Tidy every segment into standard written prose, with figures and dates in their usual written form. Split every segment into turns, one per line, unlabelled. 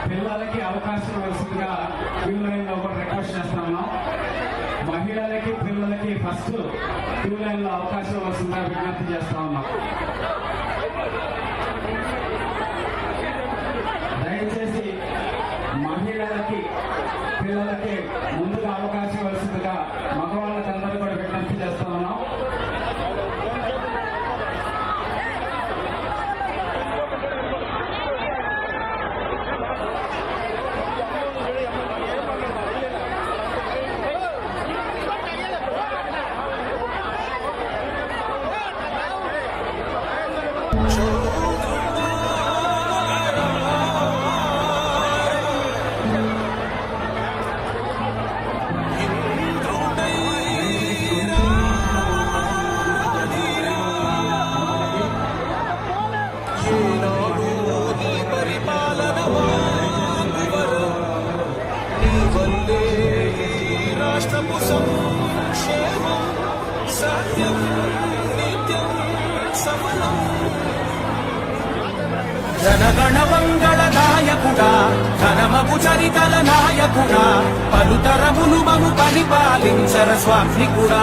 పిల్లలకి అవకాశం ఇవ్వాల్సిందిగా క్యూ లైన్ లో కూడా రిక్వెస్ట్ చేస్తున్నాను. మహిళలకి పిల్లలకి ఫస్ట్ క్యూ లైన్ లో అవకాశం ఇవ్వాల్సిందిగా విజ్ఞప్తి చేస్తా ఉన్నాం. దయచేసి మహిళలకి పిల్లలకి ముందుగా అవకాశం ఇవ్వాల్సిందిగా మగవాళ్ళకి అందరూ కూడా విజ్ఞప్తి చేస్తా ఉన్నాం.
జనగణ మంగళ నాయకుడా, ఘనమగు చరితల నాయకుడా, పలుతరములు మము పరిపాలించర స్వామికుడా.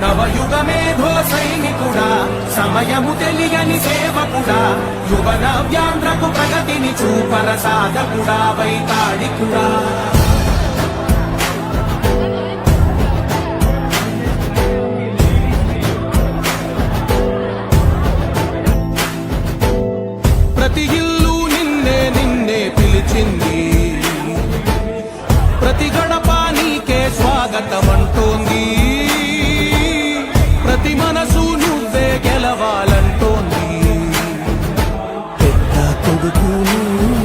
నవయుగ మేధో సైనికుడా, సమయము తెలియని సేవకుడా, యువన వ్యాంధ్రకు ప్రగతిని చూపర సాధకుడా, వైతాళికుడా. ప్రతి ఇల్లు నిన్నే నిన్నే పిలిచింది, ప్రతి గడప నీకే స్వాగతమంటోంది, ప్రతి మనసు నువ్వే గెలవాలంటోంది. పెద్ద కొడుకు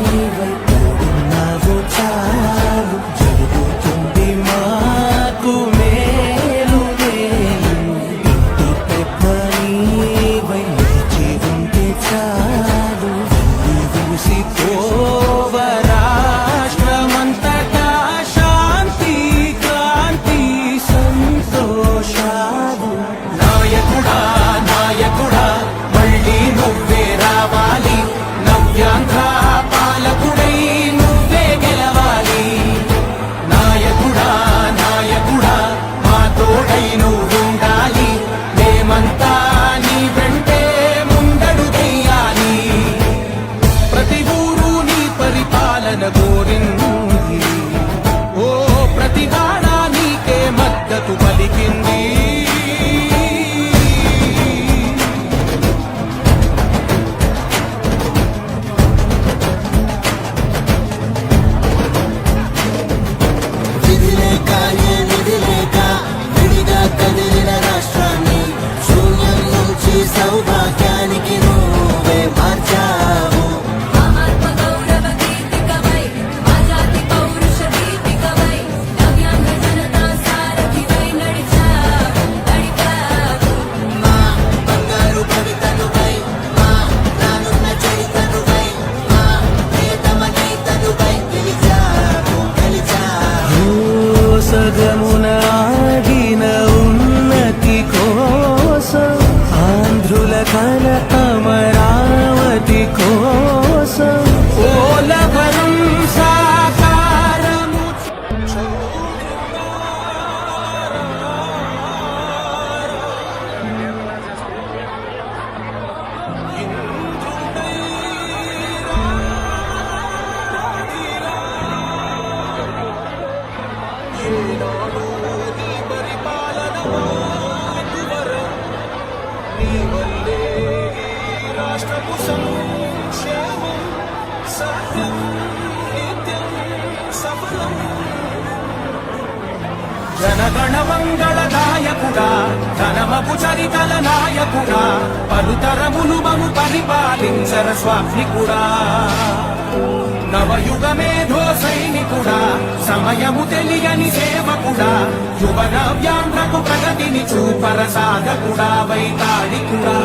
నీవైపోతున్నావు చాలు, జరుగుతుంది మాకు మేలు మేలు. ఇంటి పెద్ద నీవై నిలిచి ఉంటే చాలు, రాష్ట్రమంతటా శాంతి క్రాంతి సంతోషాలు. నాయకుడా నాయకుడా మళ్ళీ నువ్వే రావాలి, నవ్యాంధ్ర పాలకుడై నువ్వే గెలవాలి. నాయకుడా నాయకుడా మా తోడై నువ్వుండాలి, మేమంతా నీ వెంటే ముందడుగెయ్యాలి. ప్రతి ఊరు నీ పరిపాలన కోరింది, ఓ ప్రతి వాడ నీకే మద్దతు పలికింది.
విధిలేక ఏ నిధిలేక విడిగా కదిలిన రాష్ట్రాన్ని శూన్యం నుంచి సౌభాగ్యానికి నువ్వే మార్చావు. మా బంగారు భవితనువై, మా రానున్న చరితనువై, మా ప్రియతమ నేతనువై గెలిచావు గెలిచావు.
సగమున ఆగిన ఉన్నతి కోసం, ఆంధ్రుల కల అమరావతి కోసం, ఓలవరం సాకారము రాష్ట్రపు సంక్షేమం సత్యం నిత్యం సఫలం. జనగణ మంగళ నాయకుడా, ఘనమగు చరితల నాయకుడా, పలుతరములు మము పరిపాలించర స్వామికుడా. నవయుగ మేధో సైనికుడా, సమయము తెలియని సేవకుడా, యువన వ్యాంధ్రకు ప్రగతిని చూపర సాధకుడా, వైతాళికుడా.